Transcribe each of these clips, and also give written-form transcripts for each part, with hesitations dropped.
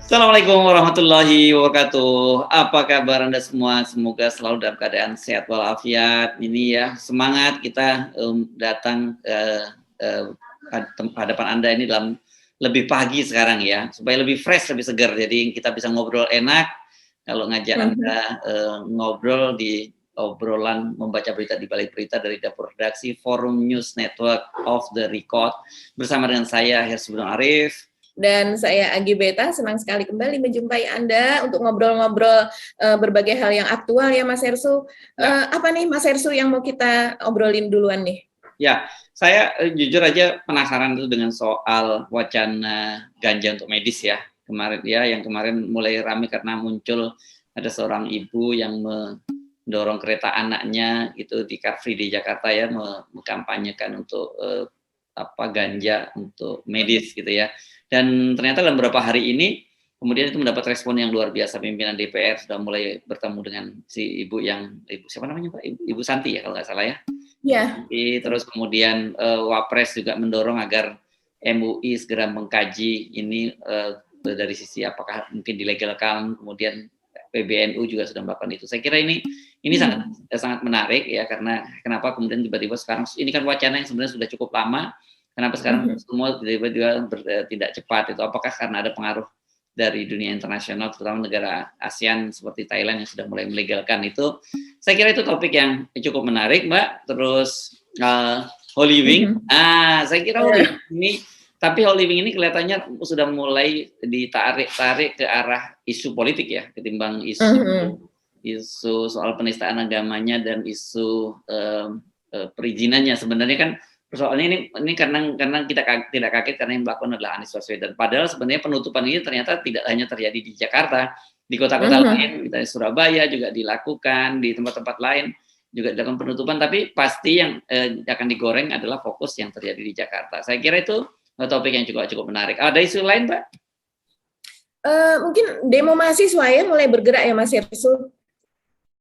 Assalamualaikum warahmatullahi wabarakatuh. Apa kabar Anda semua? Semoga selalu dalam keadaan sehat walafiat. Ini ya, semangat kita datang hadapan Anda ini dalam lebih pagi sekarang ya, supaya lebih fresh, lebih segar. Jadi kita bisa ngobrol enak. Kalau ngajak Anda ngobrol di obrolan membaca berita di balik berita dari dapur redaksi Forum News Network of the Record bersama dengan saya Hersudun Arif. Dan saya Agi Beta, senang sekali kembali menjumpai Anda untuk ngobrol-ngobrol berbagai hal yang aktual ya Mas Hersu. Apa nih Mas Hersu yang mau kita obrolin duluan nih? Ya, saya jujur aja penasaran itu dengan soal wacana ganja untuk medis ya. Yang kemarin mulai ramai karena muncul ada seorang ibu yang mendorong kereta anaknya itu di Car Free di Jakarta ya, mengkampanyekan untuk ganja untuk medis gitu ya. Dan ternyata dalam beberapa hari ini kemudian itu mendapat respon yang luar biasa. Pimpinan DPR sudah mulai bertemu dengan si ibu siapa namanya Pak? Ibu Santi ya kalau nggak salah ya. Ya. Terus kemudian Wapres juga mendorong agar MUI segera mengkaji ini dari sisi apakah mungkin dilegalkan, kemudian PBNU juga sudah melakukan itu. Saya kira ini sangat menarik ya, karena kenapa kemudian tiba-tiba sekarang ini kan wacana yang sebenarnya sudah cukup lama. Kenapa sekarang semua tiba-tiba tidak cepat itu? Apakah karena ada pengaruh dari dunia internasional, terutama negara ASEAN seperti Thailand yang sudah mulai melegalkan itu? Saya kira itu topik yang cukup menarik, Mbak. Terus Holy Wing, saya kira Holy Wing ini, tapi Holy Wing ini kelihatannya sudah mulai ditarik ke arah isu politik ya, ketimbang isu soal penistaan agamanya dan isu perizinannya. Sebenarnya kan soalnya ini karena kita tidak kaget karena yang melakukan adalah Anies Baswedan. Padahal sebenarnya penutupan ini ternyata tidak hanya terjadi di Jakarta, di kota-kota lain, misalnya Surabaya juga dilakukan, di tempat-tempat lain juga dilakukan penutupan. Tapi pasti yang akan digoreng adalah fokus yang terjadi di Jakarta. Saya kira itu topik yang cukup menarik. Ada isu lain, Mbak? Mungkin demo mahasiswa ya mulai bergerak ya Mas Hersu.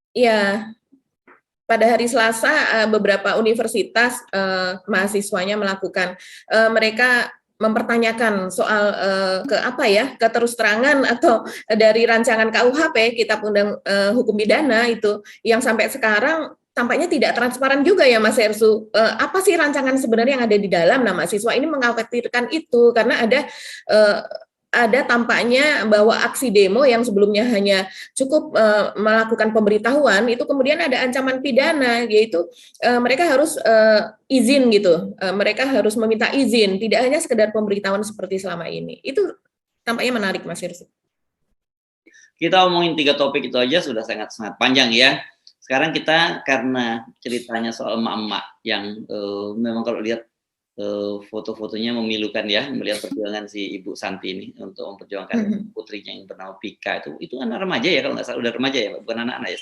Ya. Pada hari Selasa, beberapa universitas mahasiswanya melakukan, mereka mempertanyakan soal keterus-terangan atau dari rancangan KUHP, Kitab Undang Hukum Pidana itu yang sampai sekarang tampaknya tidak transparan juga ya Mas Hersu. Apa sih rancangan sebenarnya yang ada di dalam? Nah, mahasiswa ini mengkhawatirkan itu karena ada tampaknya bahwa aksi demo yang sebelumnya hanya cukup melakukan pemberitahuan, itu kemudian ada ancaman pidana, yaitu mereka harus izin gitu, mereka harus meminta izin, tidak hanya sekedar pemberitahuan seperti selama ini. Itu tampaknya menarik Mas Hirsi. Kita omongin 3 topik itu aja sudah sangat-sangat panjang ya. Sekarang kita karena ceritanya soal emak-emak yang memang kalau lihat foto-fotonya memilukan ya, melihat perjuangan si Ibu Santi ini untuk memperjuangkan putrinya yang bernama Pika itu anak remaja ya, kalau nggak salah udah remaja ya, bukan anak-anak ya.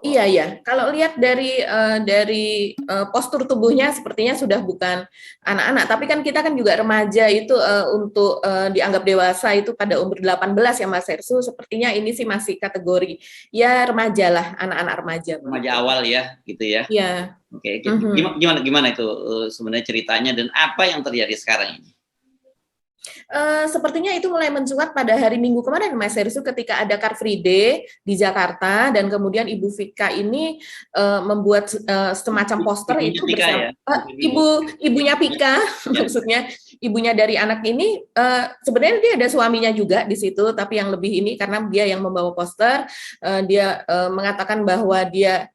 Iya. Kalau lihat dari postur tubuhnya sepertinya sudah bukan anak-anak, tapi kan kita kan juga remaja itu untuk dianggap dewasa itu pada umur 18 ya Mas Hersu, sepertinya ini sih masih kategori ya remaja lah, anak-anak remaja. Remaja awal ya, gitu ya. Iya. Oke. Gimana itu sebenarnya ceritanya dan apa yang terjadi sekarang ini? Sepertinya itu mulai mencuat pada hari Minggu kemarin Mas Hersu, ketika ada Car Free Day di Jakarta dan kemudian Ibu Vika ini membuat semacam poster itu bersama ibunya Vika maksudnya ibunya dari anak ini, sebenarnya dia ada suaminya juga di situ, tapi yang lebih ini karena dia yang membawa poster, dia mengatakan bahwa dia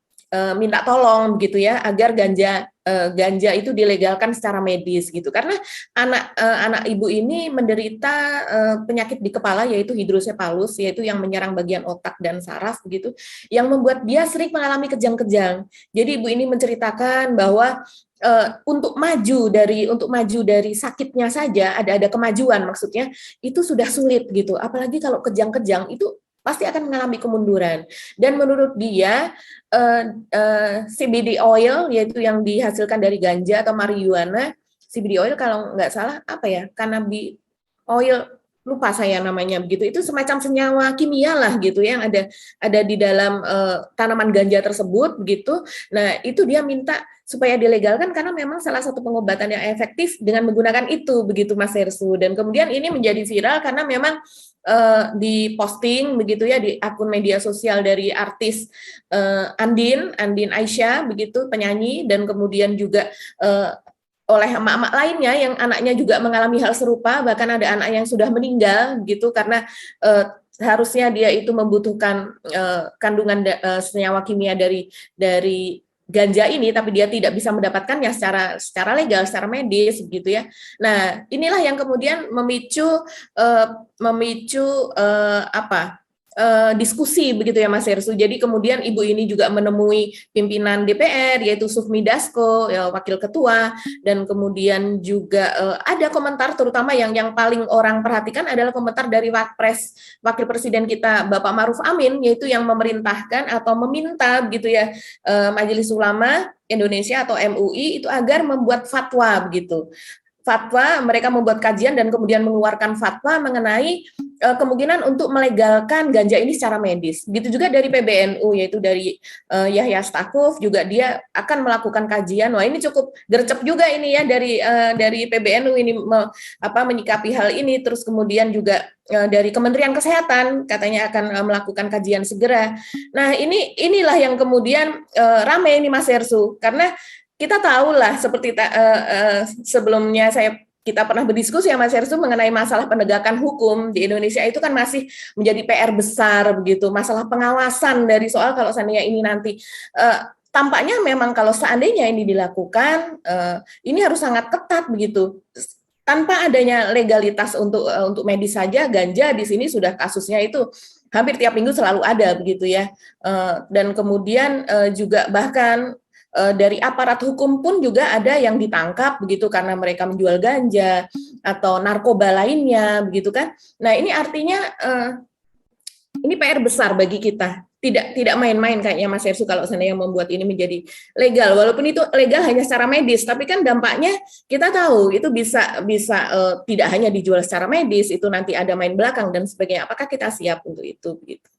minta tolong begitu ya agar ganja itu dilegalkan secara medis gitu, karena anak ibu ini menderita penyakit di kepala yaitu hidrosepalus, yaitu yang menyerang bagian otak dan saraf begitu, yang membuat dia sering mengalami kejang-kejang. Jadi ibu ini menceritakan bahwa untuk maju dari sakitnya saja ada kemajuan, maksudnya itu sudah sulit gitu, apalagi kalau kejang-kejang itu pasti akan mengalami kemunduran. Dan menurut dia CBD oil, yaitu yang dihasilkan dari ganja atau marijuana, CBD oil kalau nggak salah cannabis oil lupa saya namanya begitu, itu semacam senyawa kimia lah gitu yang ada di dalam tanaman ganja tersebut begitu. Nah itu dia minta supaya dilegalkan karena memang salah satu pengobatan yang efektif dengan menggunakan itu begitu Mas Hersu. Dan kemudian ini menjadi viral karena memang di posting begitu ya di akun media sosial dari artis Andin Aisyah begitu, penyanyi, dan kemudian juga oleh emak-emak lainnya yang anaknya juga mengalami hal serupa, bahkan ada anak yang sudah meninggal gitu karena harusnya dia itu membutuhkan kandungan senyawa kimia dari ganja ini, tapi dia tidak bisa mendapatkannya secara legal, secara medis begitu ya. Nah, inilah yang kemudian memicu diskusi begitu ya Mas Hersu. Jadi kemudian ibu ini juga menemui pimpinan DPR yaitu Sufmi Dasko, ya, wakil ketua, dan kemudian juga ada komentar terutama yang paling orang perhatikan adalah komentar dari wakil presiden kita Bapak Ma'ruf Amin, yaitu yang memerintahkan atau meminta begitu ya Majelis Ulama Indonesia atau MUI itu agar membuat fatwa begitu. Fatwa, mereka membuat kajian dan kemudian mengeluarkan fatwa mengenai kemungkinan untuk melegalkan ganja ini secara medis. Begitu juga dari PBNU, yaitu dari Yahya Stakuf, juga dia akan melakukan kajian. Wah, ini cukup gercep juga ini ya dari PBNU ini menyikapi hal ini. Terus kemudian juga dari Kementerian Kesehatan katanya akan melakukan kajian segera. Nah, inilah yang kemudian ramai ini Mas Hersu, karena kita tahu lah seperti sebelumnya kita pernah berdiskusi ya Mas Hersu mengenai masalah penegakan hukum di Indonesia itu kan masih menjadi PR besar begitu, masalah pengawasan dari soal kalau seandainya ini nanti tampaknya memang kalau seandainya ini dilakukan ini harus sangat ketat begitu. Tanpa adanya legalitas untuk medis saja, ganja di sini sudah kasusnya itu hampir tiap minggu selalu ada begitu ya. Dan kemudian juga bahkan dari aparat hukum pun juga ada yang ditangkap begitu karena mereka menjual ganja atau narkoba lainnya begitu kan. Nah, ini artinya ini PR besar bagi kita. Tidak main-main kayaknya Mas Hersu kalau seandainya membuat ini menjadi legal. Walaupun itu legal hanya secara medis, tapi kan dampaknya kita tahu itu bisa tidak hanya dijual secara medis, itu nanti ada main belakang dan sebagainya. Apakah kita siap untuk itu begitu?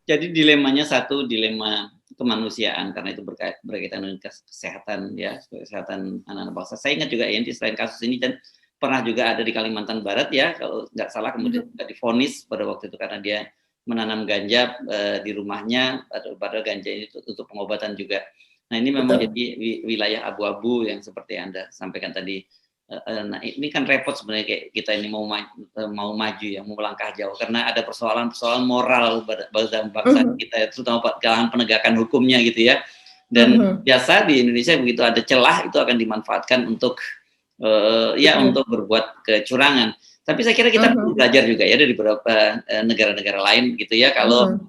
Jadi dilemanya satu dilema kemanusiaan karena itu berkaitan dengan kesehatan ya, kesehatan anak-anak bangsa. Saya ingat juga ya selain kasus ini dan pernah juga ada di Kalimantan Barat ya kalau nggak salah kemudian juga divonis pada waktu itu karena dia menanam ganja di rumahnya padahal ganja ini untuk pengobatan juga. Nah ini memang jadi wilayah abu-abu yang seperti Anda sampaikan tadi. Nah ini kan repot sebenarnya kayak kita ini mau maju ya, mau melangkah jauh karena ada persoalan moral bangsa kita, terutama dalam penegakan hukumnya gitu ya. Dan biasa di Indonesia begitu ada celah itu akan dimanfaatkan untuk untuk berbuat kecurangan. Tapi saya kira kita perlu belajar juga ya dari beberapa negara-negara lain gitu ya. Kalau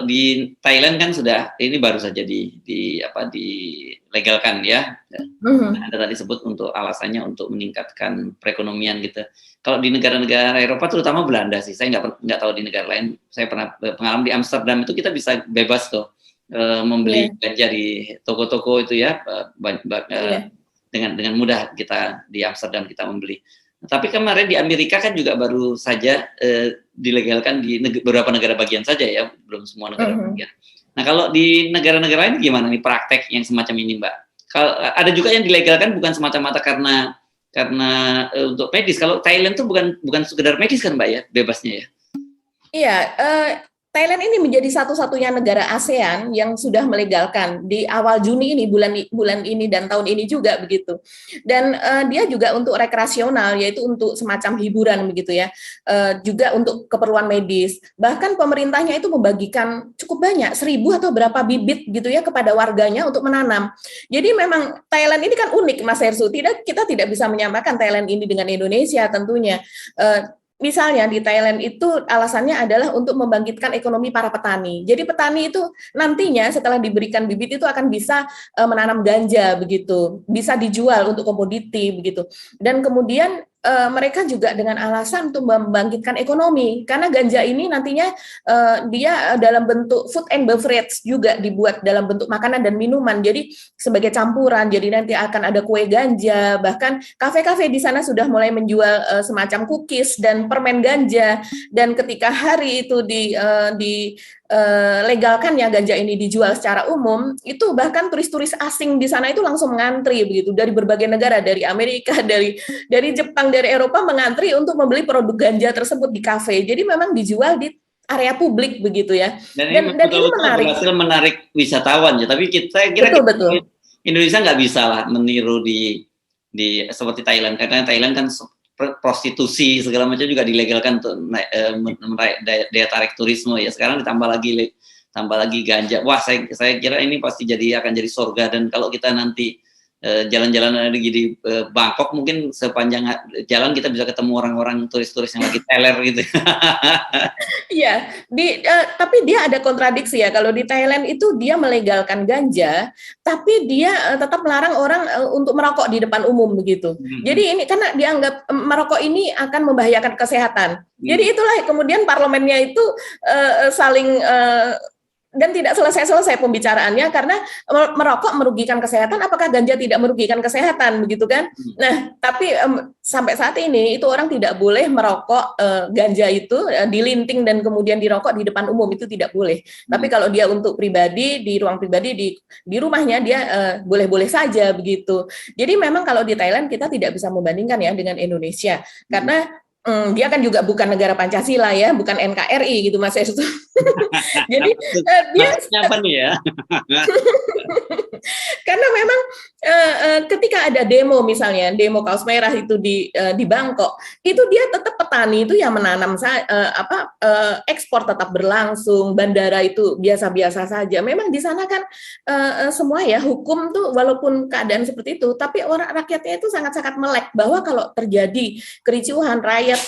di Thailand kan sudah ini baru saja dilegalkan ya. Anda tadi sebut untuk alasannya untuk meningkatkan perekonomian gitu. Kalau di negara-negara Eropa terutama Belanda sih, saya nggak tahu di negara lain. Saya pernah pengalaman di Amsterdam itu kita bisa bebas tuh membeli ganja di toko-toko itu ya, dengan mudah kita di Amsterdam kita membeli. Tapi kemarin di Amerika kan juga baru saja dilegalkan di beberapa negara bagian saja ya, belum semua negara bagian. Nah kalau di negara-negara lain gimana nih praktek yang semacam ini Mbak? Kalau ada juga yang dilegalkan bukan semata-mata karena untuk medis. Kalau Thailand tuh bukan sekedar medis kan Mbak ya, bebasnya ya? Iya, Thailand ini menjadi satu-satunya negara ASEAN yang sudah melegalkan di awal Juni ini, bulan ini dan tahun ini juga begitu. Dan dia juga untuk rekreasional, yaitu untuk semacam hiburan begitu ya, juga untuk keperluan medis. Bahkan pemerintahnya itu membagikan cukup banyak, 1.000 atau berapa bibit gitu ya kepada warganya untuk menanam. Jadi memang Thailand ini kan unik Mas Hersu. Kita tidak bisa menyamakan Thailand ini dengan Indonesia tentunya. Misalnya di Thailand itu alasannya adalah untuk membangkitkan ekonomi para petani. Jadi petani itu nantinya setelah diberikan bibit itu akan bisa menanam ganja begitu, bisa dijual untuk komoditi begitu. Dan kemudian mereka juga dengan alasan untuk membangkitkan ekonomi, karena ganja ini nantinya dia dalam bentuk food and beverage juga dibuat dalam bentuk makanan dan minuman, jadi sebagai campuran, jadi nanti akan ada kue ganja, bahkan kafe-kafe di sana sudah mulai menjual semacam cookies dan permen ganja, dan ketika hari itu legalkan ya ganja ini dijual secara umum, itu bahkan turis-turis asing di sana itu langsung mengantri begitu dari berbagai negara, dari Amerika, dari Jepang, dari Eropa mengantri untuk membeli produk ganja tersebut di kafe. Jadi memang dijual di area publik begitu ya. Dan ini menarik. Berhasil menarik wisatawan ya. Tapi saya kira betul. Indonesia nggak bisa lah meniru di seperti Thailand, karena Thailand kan prostitusi segala macam juga dilegalkan untuk daya tarik turisme ya. Sekarang ditambah lagi ganja. Wah, saya kira ini pasti akan jadi surga. Dan kalau kita nanti jalan-jalan di Bangkok, mungkin sepanjang jalan kita bisa ketemu orang-orang turis-turis yang lagi teler gitu. Iya, tapi dia ada kontradiksi ya. Kalau di Thailand itu dia melegalkan ganja, tapi dia tetap melarang orang untuk merokok di depan umum begitu. Jadi ini karena dianggap merokok ini akan membahayakan kesehatan. Jadi itulah kemudian parlemennya itu saling dan tidak selesai-selesai pembicaraannya karena merokok merugikan kesehatan, apakah ganja tidak merugikan kesehatan, begitu kan? Nah, tapi sampai saat ini itu orang tidak boleh merokok ganja itu dilinting dan kemudian dirokok di depan umum, itu tidak boleh. Tapi kalau dia untuk pribadi, di ruang pribadi, di rumahnya dia boleh-boleh saja begitu. Jadi memang kalau di Thailand kita tidak bisa membandingkan ya dengan Indonesia, karena dia kan juga bukan negara Pancasila ya, bukan NKRI gitu Mas Estu. Jadi dia apa nih ya? Karena memang ketika ada demo misalnya, demo kaos merah itu di Bangkok, itu dia tetap petani itu yang menanam ekspor tetap berlangsung, bandara itu biasa-biasa saja. Memang di sana kan semua ya hukum tuh walaupun keadaan seperti itu, tapi orang rakyatnya itu sangat-sangat melek bahwa kalau terjadi kericuhan, riot,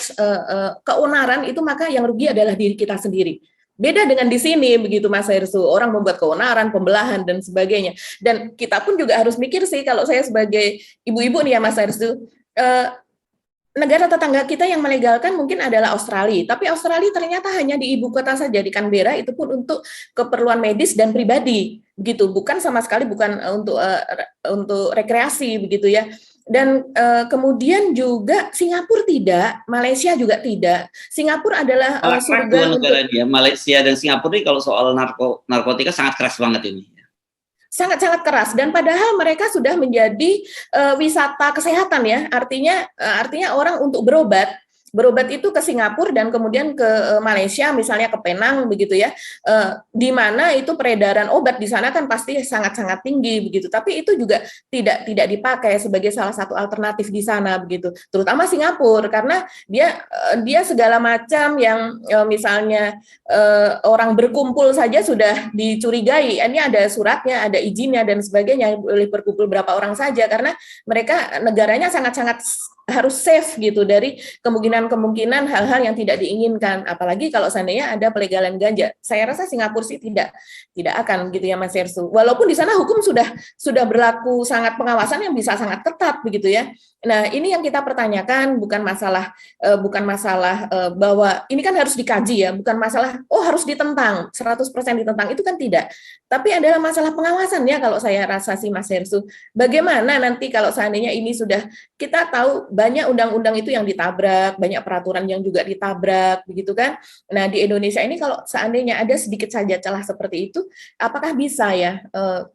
keonaran itu maka yang rugi adalah diri kita sendiri. Beda dengan di sini begitu Mas Hersu, orang membuat keonaran, pembelahan dan sebagainya. Dan kita pun juga harus mikir sih, kalau saya sebagai ibu-ibu nih ya Mas Hersu, negara tetangga kita yang melegalkan mungkin adalah Australia, tapi Australia ternyata hanya di ibu kota saja, di Canberra, itu pun untuk keperluan medis dan pribadi, begitu, bukan sama sekali bukan untuk rekreasi begitu ya. Dan kemudian juga Singapura tidak, Malaysia juga tidak. Singapura adalah surga negara dia. Malaysia dan Singapura ini kalau soal narkotika sangat keras banget ini. Sangat-sangat keras, dan padahal mereka sudah menjadi wisata kesehatan ya, artinya orang untuk berobat itu ke Singapura dan kemudian ke Malaysia, misalnya ke Penang begitu ya, di mana itu peredaran obat di sana kan pasti sangat-sangat tinggi begitu, tapi itu juga tidak dipakai sebagai salah satu alternatif di sana begitu, terutama Singapura, karena dia segala macam yang misalnya orang berkumpul saja sudah dicurigai, ini ada suratnya, ada izinnya dan sebagainya, boleh berkumpul berapa orang saja, karena mereka negaranya sangat-sangat harus safe gitu dari kemungkinan hal-hal yang tidak diinginkan, apalagi kalau seandainya ada pelegalan ganja. Saya rasa Singapura sih tidak akan gitu ya Mas Hersu. Walaupun di sana hukum sudah berlaku, sangat pengawasan yang bisa sangat ketat begitu ya. Nah, ini yang kita pertanyakan, bukan masalah bahwa ini kan harus dikaji ya, bukan masalah harus ditentang, 100% ditentang, itu kan tidak. Tapi adalah masalah pengawasan ya kalau saya rasa sih Mas Hersu. Bagaimana nanti kalau seandainya ini sudah, kita tahu banyak undang-undang itu yang ditabrak, banyak peraturan yang juga ditabrak, begitu kan? Nah, di Indonesia ini kalau seandainya ada sedikit saja celah seperti itu, apakah bisa ya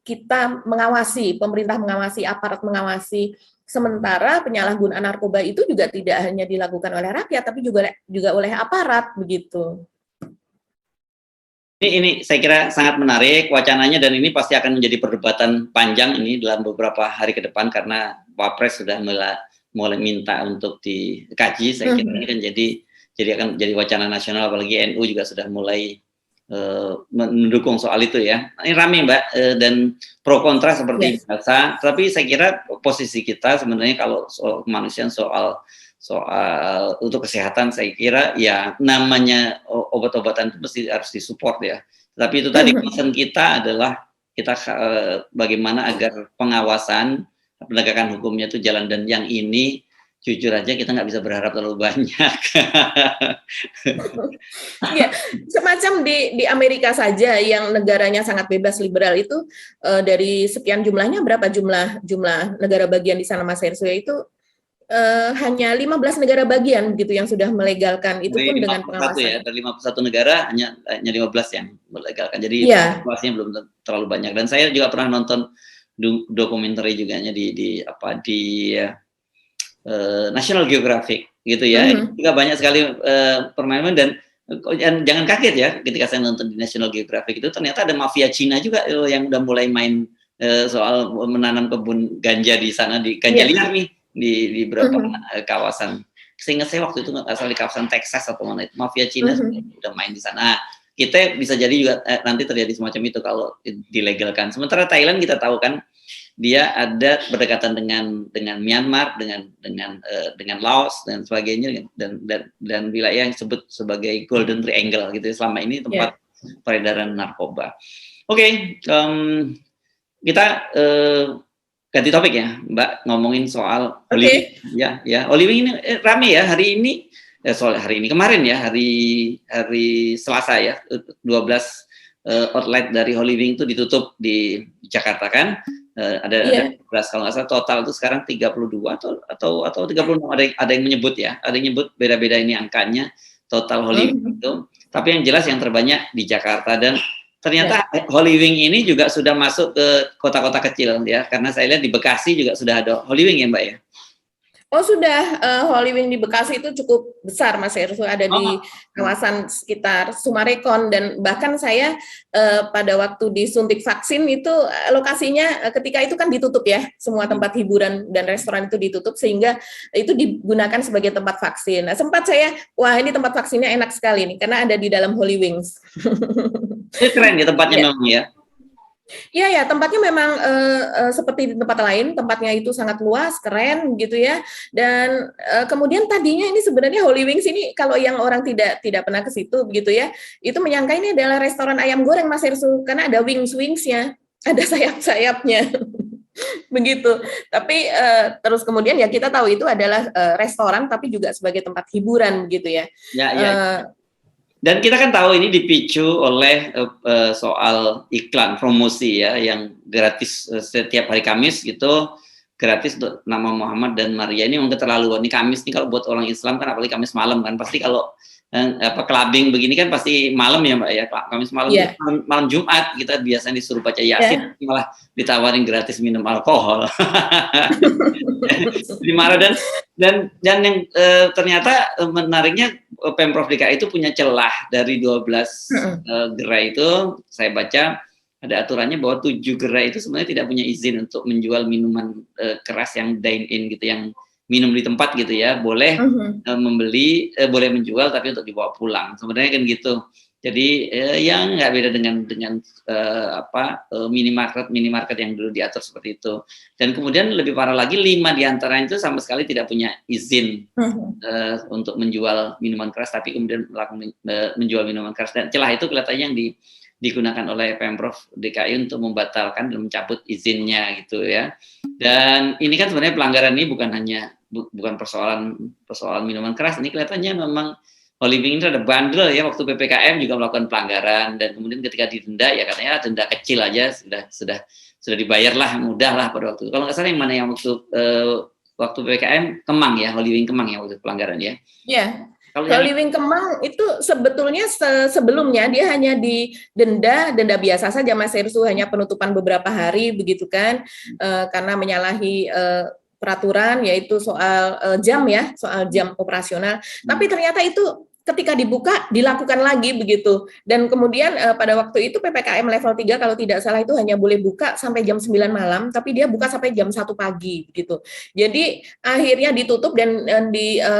kita mengawasi, pemerintah mengawasi, aparat mengawasi, sementara penyalahgunaan narkoba itu juga tidak hanya dilakukan oleh rakyat, tapi juga oleh aparat, begitu. Ini saya kira sangat menarik wacananya, dan ini pasti akan menjadi perdebatan panjang ini dalam beberapa hari ke depan, karena Wapres sudah mulai minta untuk dikaji. Saya kira ini kan akan jadi wacana nasional, apalagi NU juga sudah mulai mendukung soal itu ya. Ini rame Mbak, dan pro kontra seperti biasa. Tapi saya kira posisi kita sebenarnya kalau soal kemanusiaan, soal untuk kesehatan, saya kira ya namanya obat-obatan itu mesti harus disupport ya. Tapi itu tadi concern kita adalah kita bagaimana agar pengawasan penegakan hukumnya itu jalan, dan yang ini jujur aja kita nggak bisa berharap terlalu banyak. Ya, semacam di Amerika saja yang negaranya sangat bebas liberal itu dari sekian jumlahnya berapa jumlah negara bagian di sana Mas Hersho itu hanya 15 negara bagian gitu yang sudah melegalkan itu pun dengan pengawasan. Ya, dari 51 negara hanya 15 yang melegalkan. Jadi populasinya belum terlalu banyak. Dan saya juga pernah nonton dokumenter juga di National Geographic gitu ya. Juga banyak sekali permainan dan jangan kaget ya ketika saya nonton di National Geographic itu ternyata ada mafia Cina juga yang udah mulai main soal menanam kebun ganja di sana di ganja liar nih di beberapa kawasan. Seingat saya waktu itu nggak salah di kawasan Texas atau mana itu mafia Cina udah main di sana. Kita bisa jadi juga nanti terjadi semacam itu kalau dilegalkan. Sementara Thailand kita tahu kan dia ada berdekatan dengan Myanmar, dengan Laos dan sebagainya dan wilayah yang disebut sebagai Golden Triangle gitu selama ini tempat peredaran narkoba. Oke, kita ganti topik ya, Mbak, ngomongin soal Holy Wing. Ya, Holy Wing ini rame ya hari ini. Soal hari ini kemarin ya hari Selasa ya 12 outlet dari Holy Wing itu ditutup di Jakarta kan. Ada 12 kalau nggak salah total itu sekarang 32 atau 36 ada yang menyebut ya, ada yang menyebut beda-beda ini angkanya total Holy Wing itu. Tapi yang jelas yang terbanyak di Jakarta dan ternyata Holy Wing ini juga sudah masuk ke kota-kota kecil ya, karena saya lihat di Bekasi juga sudah ada Holy Wing ya Mbak ya. Oh sudah, Holy Wing di Bekasi itu cukup besar Mas Hersho, ada di kawasan sekitar Sumarekon dan bahkan saya pada waktu disuntik vaksin itu lokasinya ketika itu kan ditutup ya, semua tempat hiburan dan restoran itu ditutup sehingga itu digunakan sebagai tempat vaksin. Nah, sempat saya, wah ini tempat vaksinnya enak sekali nih karena ada di dalam Holy Wings. Keren ya tempatnya memang ya. Ya, tempatnya memang seperti di tempat lain, tempatnya itu sangat luas, keren gitu ya. Dan kemudian tadinya ini sebenarnya Holy Wings ini kalau yang orang tidak pernah ke situ begitu ya, itu menyangka ini adalah restoran ayam goreng Mas Hersho karena ada wingsnya, ada sayap-sayapnya. Begitu. Tapi terus kemudian ya kita tahu itu adalah restoran tapi juga sebagai tempat hiburan begitu ya. Dan kita kan tahu ini dipicu oleh soal iklan promosi ya yang gratis setiap hari Kamis gitu, gratis untuk nama Muhammad dan Maria. Ini memang keterlaluan. Ini Kamis nih kalau buat orang Islam kan apalagi Kamis malam kan pasti kalau clubbing begini kan pasti malam ya Mbak ya, Kamis malam, malam Jumat kita biasanya disuruh baca Yasin malah ditawarin gratis minum alkohol. Dimarah dan yang ternyata menariknya Pemprov DKI itu punya celah dari 12 gerai itu saya baca ada aturannya bahwa 7 gerai itu sebenarnya tidak punya izin untuk menjual minuman keras yang dine in gitu, yang minum di tempat gitu ya, boleh membeli, boleh menjual tapi untuk dibawa pulang sebenarnya kan gitu. Jadi yang nggak beda dengan minimarket yang dulu diatur seperti itu. Dan kemudian lebih parah lagi 5 diantaranya itu sama sekali tidak punya izin untuk menjual minuman keras, tapi kemudian menjual minuman keras. Dan celah itu kelihatannya yang digunakan oleh Pemprov DKI untuk membatalkan dan mencabut izinnya gitu ya. Dan ini kan sebenarnya pelanggaran ini bukan persoalan minuman keras, ini kelihatannya memang Holy Wing itu ada bandel ya, waktu PPKM juga melakukan pelanggaran dan kemudian ketika didenda ya katanya denda kecil aja sudah dibayar lah, mudah lah pada waktu itu. Kalau nggak salah yang mana yang waktu PPKM Kemang ya, Holy Wing Kemang ya waktu pelanggaran ya. Iya. Holy Wing Kemang itu sebetulnya sebelumnya dia hanya denda biasa saja Mas Hersho, hanya penutupan beberapa hari begitu kan, karena menyalahi peraturan yaitu soal soal jam operasional. Tapi ternyata itu ketika dibuka dilakukan lagi begitu. Dan kemudian pada waktu itu PPKM level 3 kalau tidak salah itu hanya boleh buka sampai jam 9 malam, tapi dia buka sampai jam 1 pagi gitu. Jadi akhirnya ditutup dan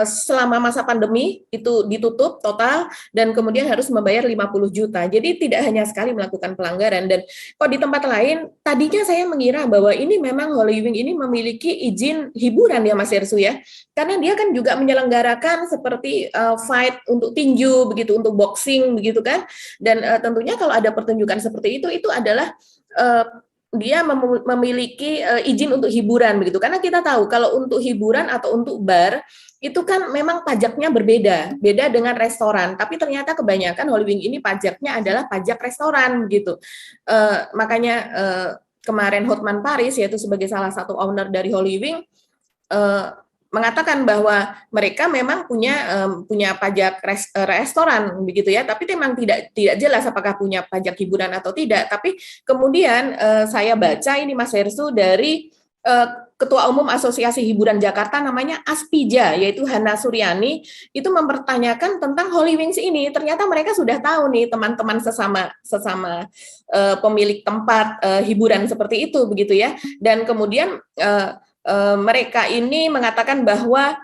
selama masa pandemi itu ditutup total dan kemudian harus membayar 50 juta. Jadi tidak hanya sekali melakukan pelanggaran. Dan kok di tempat lain tadinya saya mengira bahwa ini memang Holy Wing ini memiliki izin hiburan ya Mas Hersho ya. Karena dia kan juga menyelenggarakan seperti fight untuk tinju begitu, untuk boxing begitu kan, dan tentunya kalau ada pertunjukan seperti itu adalah memiliki izin untuk hiburan begitu. Karena kita tahu kalau untuk hiburan atau untuk bar itu kan memang pajaknya berbeda, beda dengan restoran. Tapi ternyata kebanyakan Holywing ini pajaknya adalah pajak restoran gitu. Makanya kemarin Hotman Paris yaitu sebagai salah satu owner dari Holywing mengatakan bahwa mereka memang punya pajak restoran begitu ya, tapi memang tidak jelas apakah punya pajak hiburan atau tidak. Tapi kemudian saya baca ini Mas Hersu dari Ketua Umum Asosiasi Hiburan Jakarta namanya Aspija, yaitu Hana Suryani, itu mempertanyakan tentang Holywings ini. Ternyata mereka sudah tahu nih teman-teman sesama pemilik tempat hiburan seperti itu begitu ya. Dan kemudian mereka ini mengatakan bahwa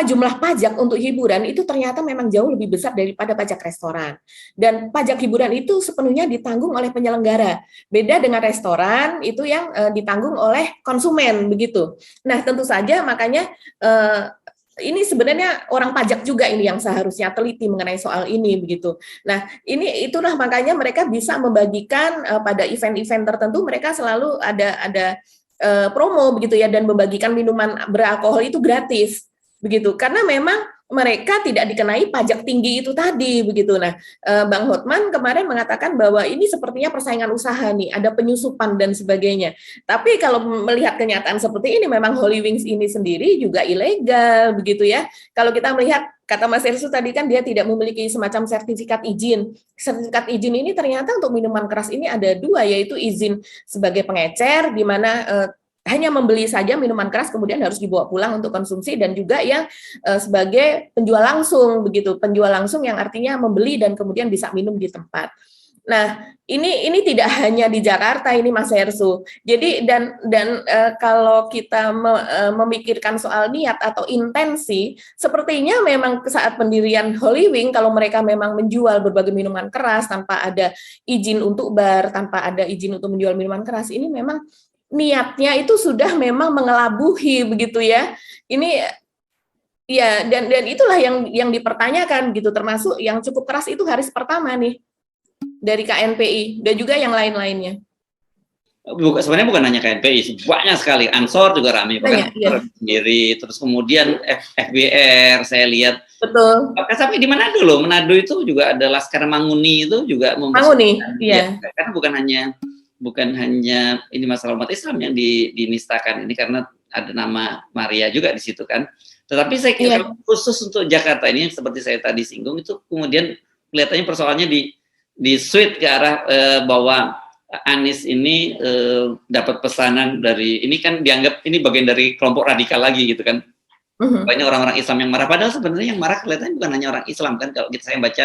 jumlah pajak untuk hiburan itu ternyata memang jauh lebih besar daripada pajak restoran. Dan pajak hiburan itu sepenuhnya ditanggung oleh penyelenggara. Beda dengan restoran, itu yang ditanggung oleh konsumen, begitu. Nah, tentu saja makanya ini sebenarnya orang pajak juga ini yang seharusnya teliti mengenai soal ini, begitu. Nah, itulah makanya mereka bisa membagikan pada event-event tertentu, mereka selalu ada promo, begitu ya, dan membagikan minuman beralkohol itu gratis. Begitu, karena memang mereka tidak dikenai pajak tinggi itu tadi, begitu. Nah, Bang Hotman kemarin mengatakan bahwa ini sepertinya persaingan usaha nih, ada penyusupan dan sebagainya. Tapi kalau melihat kenyataan seperti ini, memang Holywings ini sendiri juga ilegal, begitu ya. Kalau kita melihat, kata Mas Hersu tadi kan dia tidak memiliki semacam sertifikat izin. Sertifikat izin ini ternyata untuk minuman keras ini ada dua, yaitu izin sebagai pengecer, di mana hanya membeli saja minuman keras kemudian harus dibawa pulang untuk konsumsi, dan juga yang sebagai penjual langsung, begitu, penjual langsung yang artinya membeli dan kemudian bisa minum di tempat. Nah, ini tidak hanya di Jakarta ini Mas Hersu. Jadi dan kalau kita memikirkan soal niat atau intensi, sepertinya memang saat pendirian Holywing, kalau mereka memang menjual berbagai minuman keras tanpa ada izin untuk bar, tanpa ada izin untuk menjual minuman keras, ini memang niatnya itu sudah memang mengelabuhi, begitu ya. Ini ya, dan itulah yang dipertanyakan gitu, termasuk yang cukup keras itu hari pertama nih dari KNPI dan juga yang lain-lainnya. Sebenarnya bukan hanya KNPI, banyak sekali. Ansor juga ramai, bahkan ya. Sendiri. Terus kemudian FBR, saya lihat. Betul. Sampai di Manado loh, Manado itu juga ada Laskar Manguni itu juga Manguni, iya. Ya, karena bukan hanya ini masalah umat Islam yang dinistakan ini, karena ada nama Maria juga di situ kan. Tetapi saya kira khusus untuk Jakarta ini, seperti saya tadi singgung, itu kemudian kelihatannya persoalannya di switch ke arah bahwa Anies ini dapat pesanan dari, ini kan dianggap ini bagian dari kelompok radikal lagi gitu kan. Banyak orang-orang Islam yang marah, padahal sebenarnya yang marah kelihatannya bukan hanya orang Islam kan. Kalau saya baca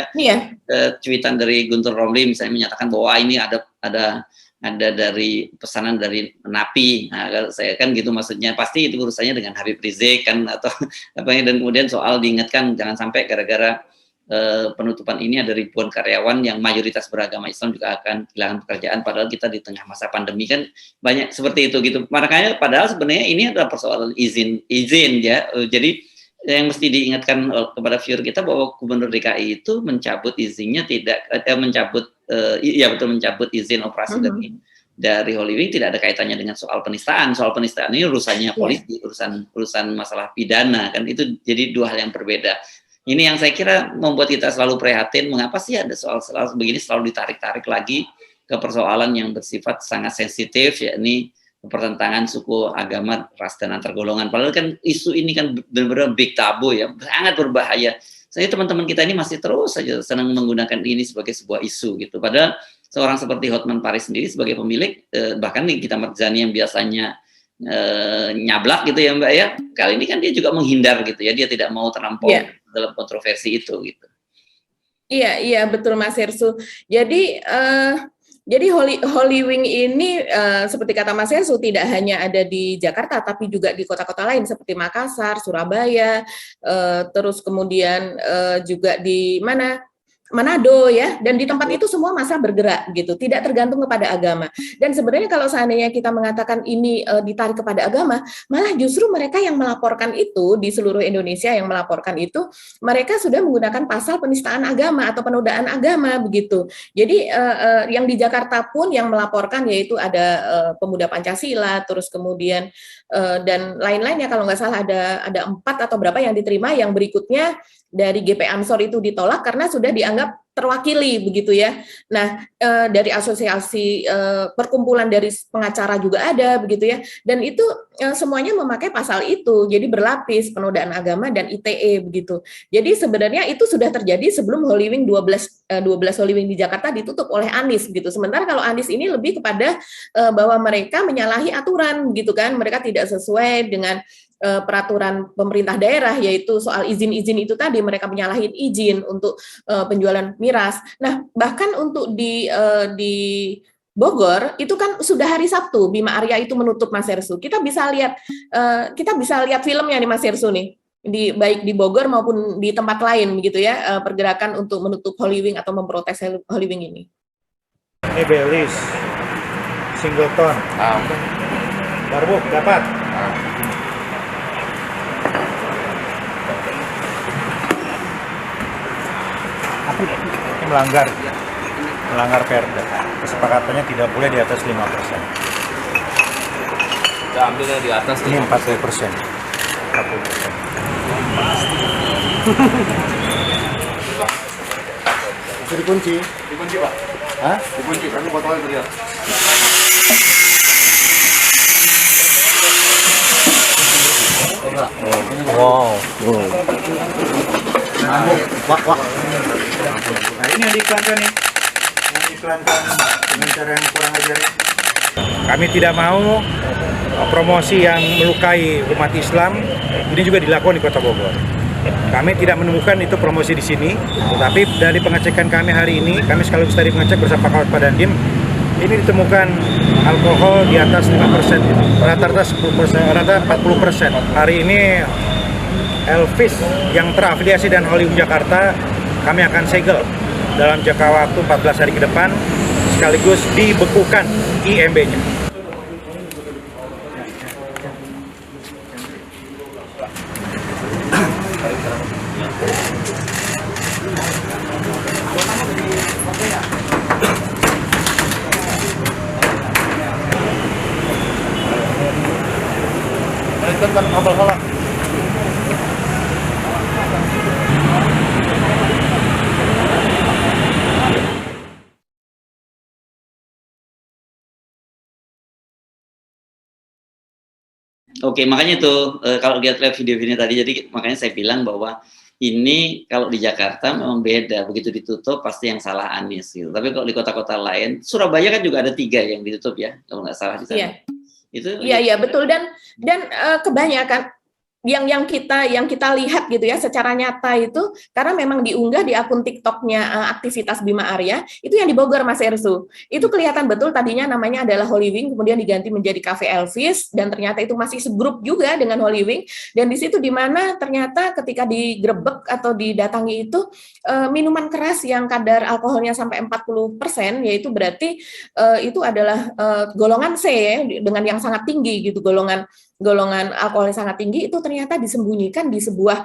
cuitan dari Guntur Romli misalnya menyatakan bahwa ini ada dari pesanan dari Napi. Nah, kalau saya kan gitu, maksudnya pasti itu urusannya dengan Habib Rizik kan, atau apa, dan kemudian soal diingatkan jangan sampai gara-gara penutupan ini ada ribuan karyawan yang mayoritas beragama Islam juga akan kehilangan pekerjaan, padahal kita di tengah masa pandemi kan banyak seperti itu gitu. Makanya padahal sebenarnya ini adalah persoalan izin ya. Jadi yang mesti diingatkan kepada viewer kita bahwa Gubernur DKI itu mencabut izinnya mencabut izin operasi dari Holywing tidak ada kaitannya dengan soal penistaan. Soal penistaan ini urusannya polisi, urusan masalah pidana kan, itu jadi dua hal yang berbeda. Ini yang saya kira membuat kita selalu prihatin, mengapa sih ada soal begini selalu ditarik-tarik lagi ke persoalan yang bersifat sangat sensitif, yakni pertentangan suku, agama, ras, dan antar golongan. Padahal kan isu ini kan benar-benar big tabu ya, sangat berbahaya. Saya teman-teman kita ini masih terus saja senang menggunakan ini sebagai sebuah isu gitu. Padahal seorang seperti Hotman Paris sendiri sebagai pemilik, bahkan nih kita Marzani yang biasanya nyablak gitu ya Mbak ya, kali ini kan dia juga menghindar gitu ya, dia tidak mau terlampau dalam kontroversi itu gitu. Iya betul Mas Hersu. Jadi Holywing ini seperti kata Mas Hersu tidak hanya ada di Jakarta tapi juga di kota-kota lain seperti Makassar, Surabaya, terus kemudian juga di mana Manado ya, dan di tempat itu semua massa bergerak gitu, tidak tergantung kepada agama. Dan sebenarnya kalau seandainya kita mengatakan ini ditarik kepada agama, malah justru mereka yang melaporkan itu di seluruh Indonesia yang melaporkan itu, mereka sudah menggunakan pasal penistaan agama atau penodaan agama begitu. Jadi yang di Jakarta pun yang melaporkan yaitu ada pemuda Pancasila, terus kemudian dan lain-lainnya kalau nggak salah ada 4 atau berapa yang diterima, yang berikutnya dari GP Ansor itu ditolak karena sudah dianggap terwakili begitu ya. Nah, dari asosiasi perkumpulan dari pengacara juga ada begitu ya. Dan itu semuanya memakai pasal itu. Jadi berlapis penodaan agama dan ITE begitu. Jadi sebenarnya itu sudah terjadi sebelum Holy Wing 12 Holy Wing di Jakarta ditutup oleh Anies gitu. Sementara kalau Anies ini lebih kepada bahwa mereka menyalahi aturan gitu kan. Mereka tidak sesuai dengan peraturan pemerintah daerah, yaitu soal izin-izin itu tadi, mereka menyalahi izin untuk penjualan miras. Nah, bahkan untuk di Bogor itu kan sudah hari Sabtu Bima Arya itu menutup, Mas Hersu. Kita bisa lihat filmnya nih Mas Hersu nih, baik di Bogor maupun di tempat lain begitu ya, pergerakan untuk menutup Holy Wing atau memprotes Holy Wing ini. Ini Belis, Singleton, Barbuk dapat. Ini melanggar perda. Kesepakatannya tidak boleh di atas 5%. Kita ambilnya di atas ini 40%. 40%. Itu dikunci. Dikunci, Pak. Hah? Dikunci, karena botolnya terlihat. Wow. Wah. Nah, ini yang diiklankan nih. Yang diiklankan dengan cara yang kurang ajar. Kami tidak mau promosi yang melukai umat Islam ini juga dilakukan di Kota Bogor. Kami tidak menemukan itu promosi di sini, tetapi dari pengecekan kami hari ini, kami sekaligus tadi mengecek bersama kawan Padandim, ini ditemukan alkohol di atas 5%, rata-rata 10%, rata-rata 40%. Hari ini Elvis yang terafiliasi dan Holy Wing Jakarta kami akan segel dalam jangka waktu 14 hari ke depan, sekaligus dibekukan IMB-nya. Oke, makanya itu kalau lihat video-videonya tadi, jadi makanya saya bilang bahwa ini kalau di Jakarta memang beda, begitu ditutup pasti yang salah Anies gitu. Tapi kalau di kota-kota lain, Surabaya kan juga ada 3 yang ditutup ya, kalau nggak salah di sana. Iya. Itu iya betul, dan kebanyakan yang kita lihat gitu ya secara nyata itu karena memang diunggah di akun TikToknya aktivitas Bima Arya itu yang di Bogor, Mas Ersu. Itu kelihatan betul tadinya namanya adalah Holy Wing, kemudian diganti menjadi Cafe Elvis, dan ternyata itu masih segrup juga dengan Holy Wing. Dan di situ dimana ternyata ketika digerebek atau didatangi itu minuman keras yang kadar alkoholnya sampai 40%, yaitu berarti itu adalah golongan C ya, dengan yang sangat tinggi gitu, golongan alkohol yang sangat tinggi, itu ternyata disembunyikan di sebuah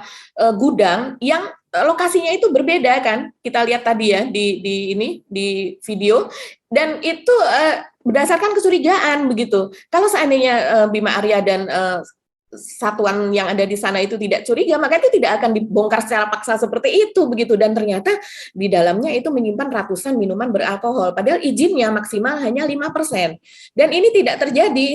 gudang yang lokasinya itu berbeda kan, kita lihat tadi ya di video, dan itu berdasarkan kecurigaan begitu. Kalau seandainya Bima Arya dan satuan yang ada di sana itu tidak curiga, maka itu tidak akan dibongkar secara paksa seperti itu begitu. Dan ternyata di dalamnya itu menyimpan ratusan minuman beralkohol, padahal izinnya maksimal hanya 5%. Dan ini tidak terjadi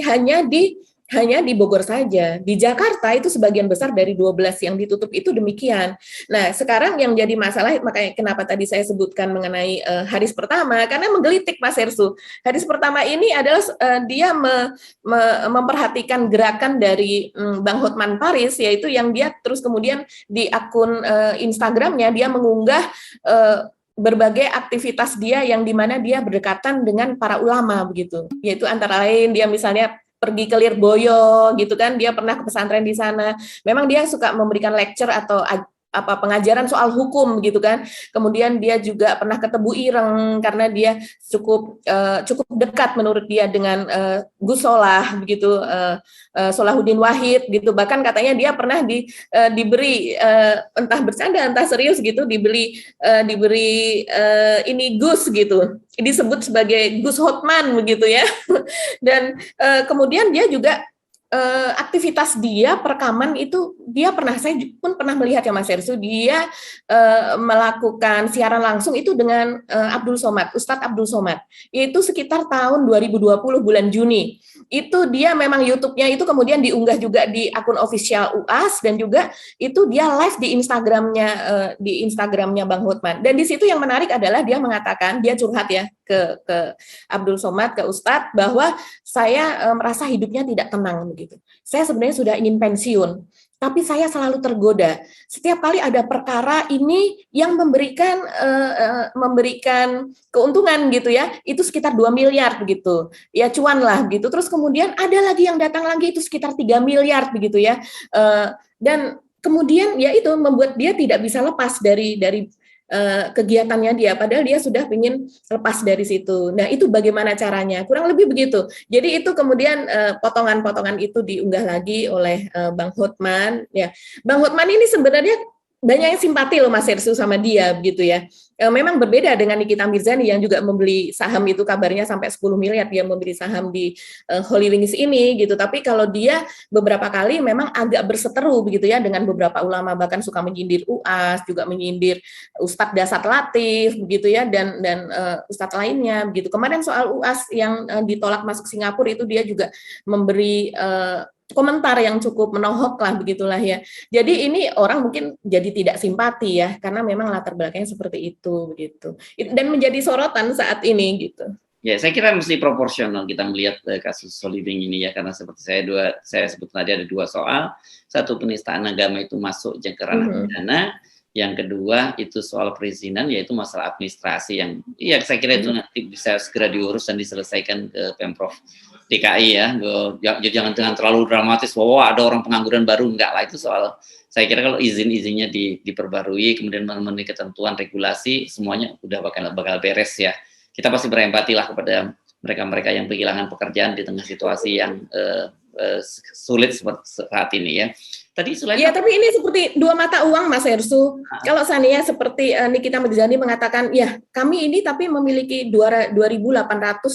hanya di Bogor saja. Di Jakarta itu sebagian besar dari 12 yang ditutup itu demikian. Nah, sekarang yang jadi masalah, makanya kenapa tadi saya sebutkan mengenai Haris pertama, karena menggelitik Mas Hersu. Haris pertama ini adalah dia memperhatikan gerakan dari Bang Hotman Paris, yaitu yang dia terus kemudian di akun Instagramnya dia mengunggah berbagai aktivitas dia yang dimana dia berdekatan dengan para ulama begitu, yaitu antara lain dia misalnya pergi ke Lirboyo gitu kan, dia pernah ke pesantren di sana. Memang dia suka memberikan lecture atau pengajaran soal hukum gitu kan. Kemudian dia juga pernah ketemu Ireng karena dia cukup dekat menurut dia dengan Gus Solah begitu, Solahuddin Wahid gitu. Bahkan katanya dia pernah diberi entah bercanda entah serius gitu diberi ini Gus gitu. Disebut sebagai Gus Hotman begitu ya. Dan kemudian dia juga aktivitas dia perekaman itu saya pun pernah melihat ya Mas Hersu, dia melakukan siaran langsung itu dengan Abdul Somad, Ustadz Abdul Somad. Itu sekitar tahun 2020 bulan Juni. Itu dia memang YouTube-nya itu kemudian diunggah juga di akun official UAS dan juga itu dia live di Instagramnya Bang Hotman. Dan di situ yang menarik adalah dia mengatakan, dia curhat ya ke Abdul Somad, ke Ustadz, bahwa saya merasa hidupnya tidak tenang begitu. Saya sebenarnya sudah ingin pensiun, tapi saya selalu tergoda. Setiap kali ada perkara ini yang memberikan keuntungan gitu ya, itu sekitar 2 miliar begitu. Ya cuan lah gitu. Terus kemudian ada lagi yang datang lagi itu sekitar 3 miliar begitu ya. Dan kemudian ya itu membuat dia tidak bisa lepas dari kegiatannya dia, padahal dia sudah ingin lepas dari situ. Nah, itu bagaimana caranya? Kurang lebih begitu. Jadi itu kemudian potongan-potongan itu diunggah lagi oleh Bang Hotman. Ya, Bang Hotman ini sebenarnya banyak yang simpati loh Mas Hersu sama dia begitu ya. Memang berbeda dengan Nikita Mirzani yang juga membeli saham itu kabarnya sampai 10 miliar dia membeli saham di Holy Wings ini gitu. Tapi kalau dia beberapa kali memang agak berseteru begitu ya dengan beberapa ulama, bahkan suka menyindir UAS, juga menyindir Ustadz Dasat Latif begitu ya dan Ustadz lainnya begitu. Kemarin soal UAS yang ditolak masuk Singapura itu dia juga memberi komentar yang cukup menohok lah begitulah ya. Jadi ini orang mungkin jadi tidak simpati ya karena memang latar belakangnya seperti itu begitu. Dan menjadi sorotan saat ini gitu. Ya, saya kira mesti proporsional kita melihat kasus Soliding ini ya, karena seperti saya sebut tadi ada 2 soal. Satu, penistaan agama itu masuk ke ranah pidana. Yang kedua itu soal perizinan, yaitu masalah administrasi yang ya saya kira itu nanti bisa segera diurus dan diselesaikan ke Pemprov DKI ya. Jangan dengan terlalu dramatis bahwa ada orang pengangguran baru, enggak lah, itu soal saya kira kalau izin-izinnya diperbarui kemudian memenuhi ketentuan regulasi semuanya udah bakal beres ya. Kita pasti berempati lah kepada mereka-mereka yang kehilangan pekerjaan di tengah situasi yang sulit seperti saat ini ya. Tadi ya, tapi ini seperti 2 mata uang Mas Hersu. Kalau seandainya seperti Nikita Mirzani mengatakan, ya kami ini tapi memiliki 2.850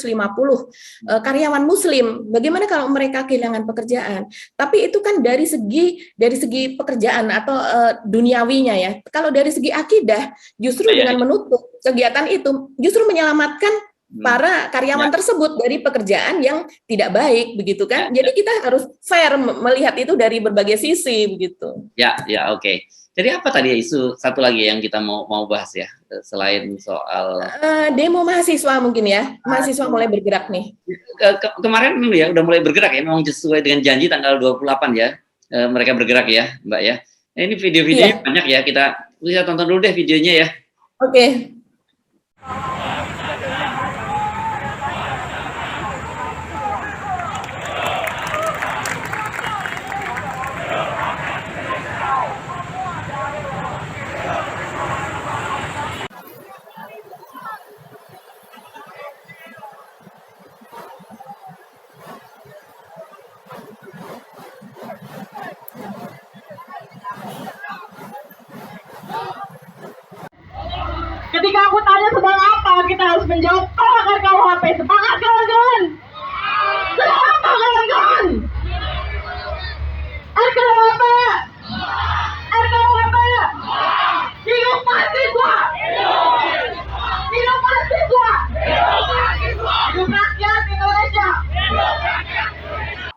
karyawan Muslim. Bagaimana kalau mereka kehilangan pekerjaan? Tapi itu kan dari segi pekerjaan atau duniawinya ya. Kalau dari segi akidah, justru dengan menutup kegiatan itu, justru menyelamatkan para karyawan tersebut dari pekerjaan yang tidak baik begitu kan. Jadi kita harus fair melihat itu dari berbagai sisi begitu. Ya, oke. Jadi apa tadi isu satu lagi yang kita mau bahas ya selain soal demo mahasiswa mungkin ya. Mahasiswa mulai bergerak nih. Kemarin ya udah mulai bergerak ya, memang sesuai dengan janji tanggal 28 ya. Mereka bergerak ya, Mbak ya. Nah, ini video-videonya banyak ya, kita bisa tonton dulu deh videonya ya. Oke. Ketika aku tanya sedang apa, kita harus menjawab tolak RKUHP. Sepakat kawan-kawan? Sedang apa kawan-kawan? RKUHP! RKUHP! Hidup mahasiswa! Hidup mahasiswa! Hidup rakyat Indonesia!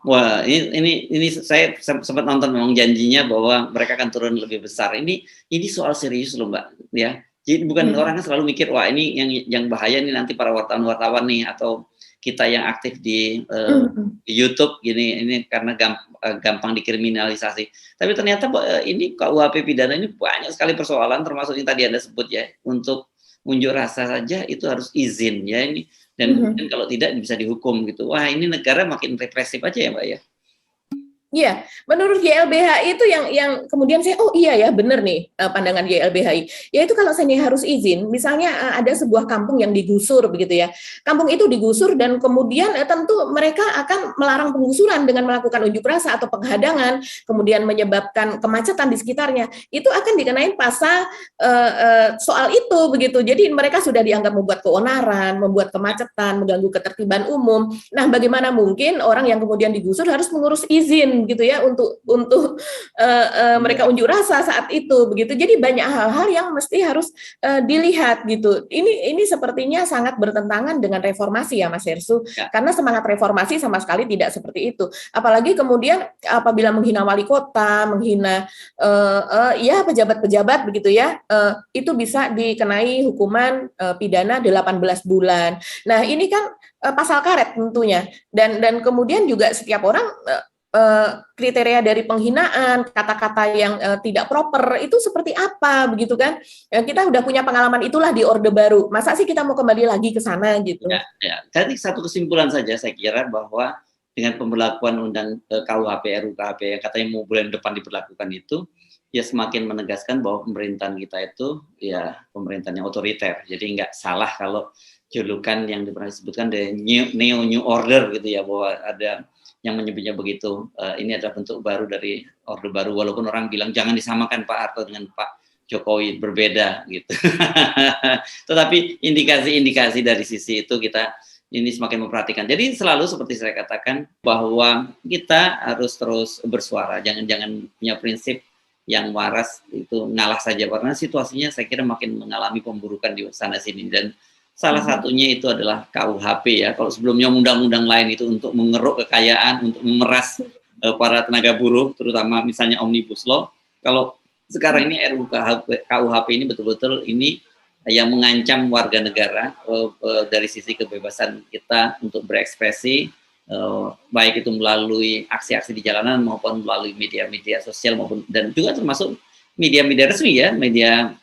Wah, ini saya sempat nonton, memang janjinya bahwa mereka akan turun lebih besar. Ini soal serius loh Mbak ya. Jadi bukan orang kan selalu mikir wah ini yang bahaya nih nanti para wartawan nih atau kita yang aktif di YouTube gini, ini karena gampang dikriminalisasi. Tapi ternyata ini KUHP pidana ini banyak sekali persoalan, termasuk yang tadi Anda sebut ya, untuk unjuk rasa saja itu harus izin ya ini, dan kalau tidak bisa dihukum gitu. Wah, ini negara makin represif aja ya Mbak ya. Iya, menurut YLBHI itu yang kemudian saya oh iya ya benar nih pandangan YLBHI. Yaitu kalau saya harus izin, misalnya ada sebuah kampung yang digusur begitu ya. Kampung itu digusur dan kemudian tentu mereka akan melarang penggusuran dengan melakukan unjuk rasa atau penghadangan, kemudian menyebabkan kemacetan di sekitarnya. Itu akan dikenain pasal soal itu begitu. Jadi mereka sudah dianggap membuat keonaran, membuat kemacetan, mengganggu ketertiban umum. Nah, bagaimana mungkin orang yang kemudian digusur harus mengurus izin gitu ya untuk mereka unjuk rasa saat itu begitu. Jadi banyak hal-hal yang mesti harus dilihat gitu. Ini sepertinya sangat bertentangan dengan reformasi ya Mas Hersu. Ya. Karena semangat reformasi sama sekali tidak seperti itu. Apalagi kemudian apabila menghina wali kota, menghina ya pejabat-pejabat begitu ya, itu bisa dikenai hukuman pidana 18 bulan. Nah, ini kan pasal karet tentunya. Dan kemudian juga setiap orang kriteria dari penghinaan, kata-kata yang tidak proper itu seperti apa begitu kan? Kita udah punya pengalaman itulah di Orde Baru. Masa sih kita mau kembali lagi ke sana gitu? Ya. Tadi satu kesimpulan saja saya kira bahwa dengan pemberlakuan undang KUHP RUU KHP yang katanya mau bulan depan diberlakukan itu, ya semakin menegaskan bahwa pemerintahan kita itu ya pemerintahan yang otoriter. Jadi nggak salah kalau julukan yang pernah disebutkan the new order gitu ya, bahwa ada yang menyebutnya begitu. Ini adalah bentuk baru dari Orde Baru, walaupun orang bilang jangan disamakan Pak Harto dengan Pak Jokowi, berbeda gitu. Tetapi indikasi-indikasi dari sisi itu kita ini semakin memperhatikan. Jadi selalu seperti saya katakan bahwa kita harus terus bersuara, jangan punya prinsip yang waras itu ngalah saja, karena situasinya saya kira makin mengalami pemburukan di sana sini. Dan salah satunya itu adalah KUHP ya. Kalau sebelumnya undang-undang lain itu untuk mengeruk kekayaan, untuk memeras para tenaga buruh, terutama misalnya Omnibus Law. Kalau sekarang ini RUU KUHP ini betul-betul ini yang mengancam warga negara dari sisi kebebasan kita untuk berekspresi, baik itu melalui aksi-aksi di jalanan maupun melalui media-media sosial maupun dan juga termasuk media-media resmi ya, media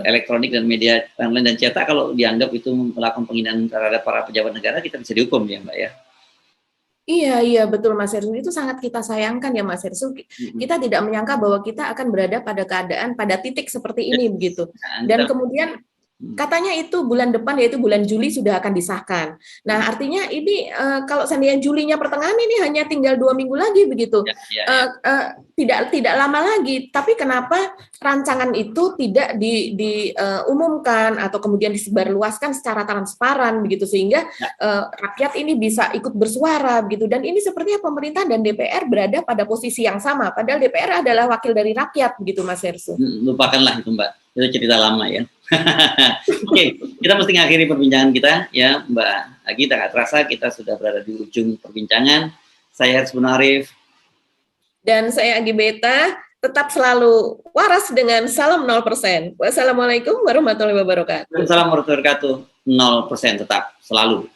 elektronik dan media online dan cetak. Kalau dianggap itu melakukan penghinaan terhadap para pejabat negara, kita bisa dihukum ya Mbak ya. Iya betul Mas Hersu, itu sangat kita sayangkan ya Mas Hersu. Kita tidak menyangka bahwa kita akan berada pada keadaan pada titik seperti ini begitu. Dan kemudian katanya itu bulan depan, yaitu bulan Juli sudah akan disahkan. Nah, artinya ini kalau seandainya Julinya pertengahan ini hanya tinggal 2 minggu lagi begitu. Tidak lama lagi. Tapi kenapa rancangan itu tidak diumumkan atau kemudian disebarluaskan secara transparan begitu, sehingga rakyat ini bisa ikut bersuara begitu. Dan ini sepertinya pemerintah dan DPR berada pada posisi yang sama, padahal DPR adalah wakil dari rakyat begitu Mas Hersu. Lupakanlah itu Mbak, itu cerita lama ya. Oke, kita mesti ngakhiri perbincangan kita ya Mbak Agi. Tak terasa kita sudah berada di ujung perbincangan. Saya Hersu Arif dan saya Agi Beta. Tetap selalu waras dengan salam 0%. Wassalamualaikum warahmatullahi wabarakatuh. Waalaikumsalam warahmatullahi wabarakatuh. 0% tetap selalu.